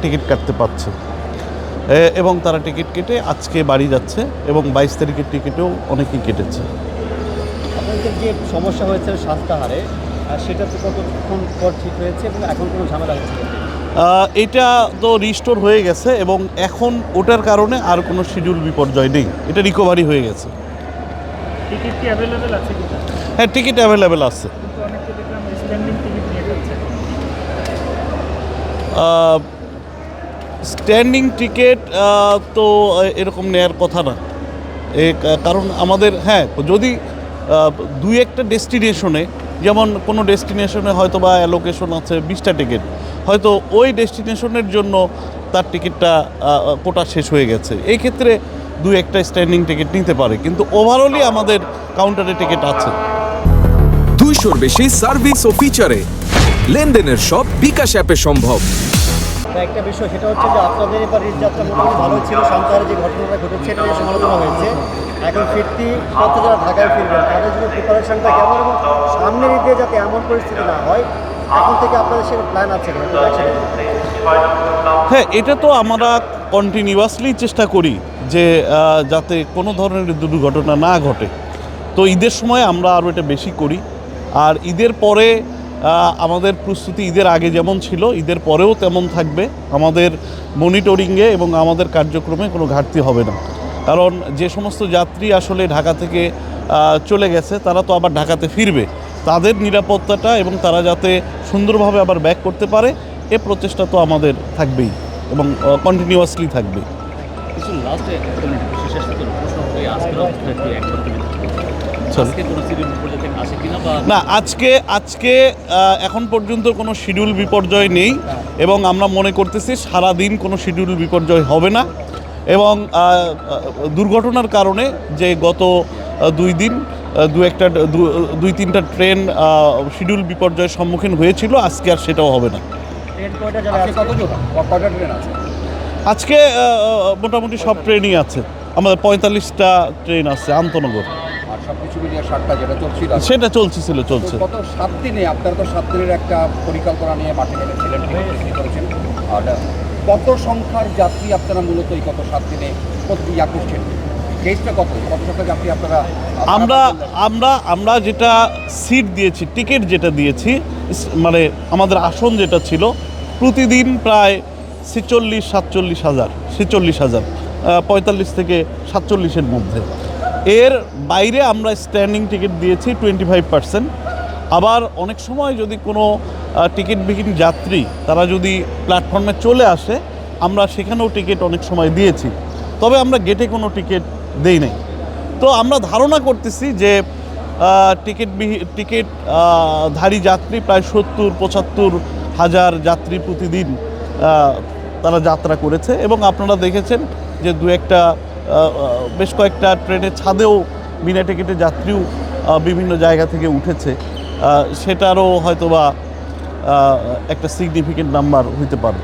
Ticket কাটতে পারছে এবং তারা টিকিট কেটে আজকে বাড়ি যাচ্ছে এবং 22 তারিখের টিকিটও অনেকেই কেটেছে। আপনাদের যে সমস্যা হয়েছে স্বাস্থ্যহারে সেটা তো কতক্ষণ পর ঠিক হয়েছে এবং এখন কোনো ঝামেলা হচ্ছে? এটা তো রিস্টোর হয়ে গেছে এবং এখন ওটার কারণে আর কোনো শিডিউল বিপর্যয় নেই, এটা রিকভারি হয়ে গেছে। টিকিট কি অ্যাভেলেবেল আছে কি? হ্যাঁ, টিকিট অ্যাভেলেবেল আছে। কিন্তু অনেকে দেখলাম স্ট্যান্ডিং টিকিট নিয়ে যাচ্ছে। স্ট্যান্ডিং টিকিট তো এরকম নেয়ার কথা না, কারণ আমাদের যদি দুই একটা ডেস্টিনেশনে, যেমন কোনো ডেস্টিনেশনে হয়তো বা অ্যালোকেশন আছে 20টা টিকিট, হয়তো ওই ডেস্টিনেশনের জন্য তার টিকিটটা কোটা শেষ হয়ে গেছে, এই ক্ষেত্রে দুই একটা স্ট্যান্ডিং টিকিট নিতে পারে, কিন্তু ওভারঅলই আমাদের কাউন্টারে টিকিট আছে। 200-র বেশি সার্ভিস ও ফিচারে লেনদেনের সব বিকাশ অ্যাপে সম্ভব। একটা বিষয় সেটা হচ্ছে যে আপনাদের এবার রিজার্ভটা মোটামুটি ভালো ছিল, সন্তানের যে ঘটনাটা ঘটেছে এটা নিয়ে সমালোচনা হয়েছে। এখন ফিরতি পথে যারা ঢাকায় ফিরবেন তাদের জন্য প্রিপারেশনটা কেমন এবং সামনের ঈদে যাতে এমন পরিস্থিতি না হয় এখন থেকে আপনাদের সেটা প্ল্যান আছে? হ্যাঁ, এটা তো আমরা কন্টিনিউয়াসলি চেষ্টা করি যে যাতে কোনো ধরনের দুর্ঘটনা না ঘটে। তো ঈদের সময় আমরা আরও এটা বেশি করি, আর ঈদের পরে আমাদের প্রস্তুতি ঈদের আগে যেমন ছিল ঈদের পরেও তেমন থাকবে। আমাদের মনিটরিংয়ে এবং আমাদের কার্যক্রমে কোনো ঘাটতি হবে না, কারণ যে সমস্ত যাত্রী আসলে ঢাকা থেকে চলে গেছে তারা তো আবার ঢাকাতে ফিরবে, তাদের নিরাপত্তাটা এবং তারা যাতে সুন্দরভাবে আবার ব্যাক করতে পারে এ প্রচেষ্টা তো আমাদের থাকবেই এবং কন্টিনিউয়াসলি থাকবে। না, আজকে এখন পর্যন্ত কোনো শিডিউল বিপর্যয় নেই এবং আমরা মনে করতেছি সারাদিন কোনো শিডিউল বিপর্যয় হবে না। এবং দুর্ঘটনার কারণে যে গত 2 দিন দুই তিনটা ট্রেন শিডিউল বিপর্যয়ের সম্মুখীন হয়েছিল, আজকে আর সেটাও হবে না। আজকে মোটামুটি সব ট্রেনই আছে, আমাদের 45টা ট্রেন আছে আন্তনগর। সেটা চলছে। গত 7 দিনে আপনারা তো 7 দিনের একটা পরিকল্পনা নিয়ে মাঠে নেমেছিলেন, করেছেন। আর কত সংখ্যার যাত্রী আপনারা মূলত এই গত 7 দিনে ইয়া করছেন? গেটটা কত সংখ্যার যাত্রী আপনারা? আমরা যেটা সিট দিয়েছি, টিকিট যেটা দিয়েছি, মানে আমাদের আসন যেটা ছিল, প্রতিদিন প্রায় 46-47 হাজার, 45 থেকে 47-এর মধ্যে। এর বাইরে আমরা স্ট্যান্ডিং টিকিট দিয়েছি 25%। আবার অনেক সময় যদি কোনো টিকিটবিহীন যাত্রী তারা যদি প্ল্যাটফর্মে চলে আসে, আমরা সেখানেও টিকিট অনেক সময় দিয়েছি, তবে আমরা গেটে কোনো টিকিট দেই নাই। তো আমরা ধারণা করতেছি যে টিকিটধারী যাত্রী প্রায় 70-75 হাজার যাত্রী প্রতিদিন তারা যাত্রা করেছে এবং আপনারা দেখেছেন যে বেশ কয়েকটা ট্রেনের ছাদেও বিনা টিকিটের যাত্রীও বিভিন্ন জায়গা থেকে উঠেছে, সেটারও হয়তোবা একটা সিগনিফিকেন্ট নাম্বার হইতে পারে।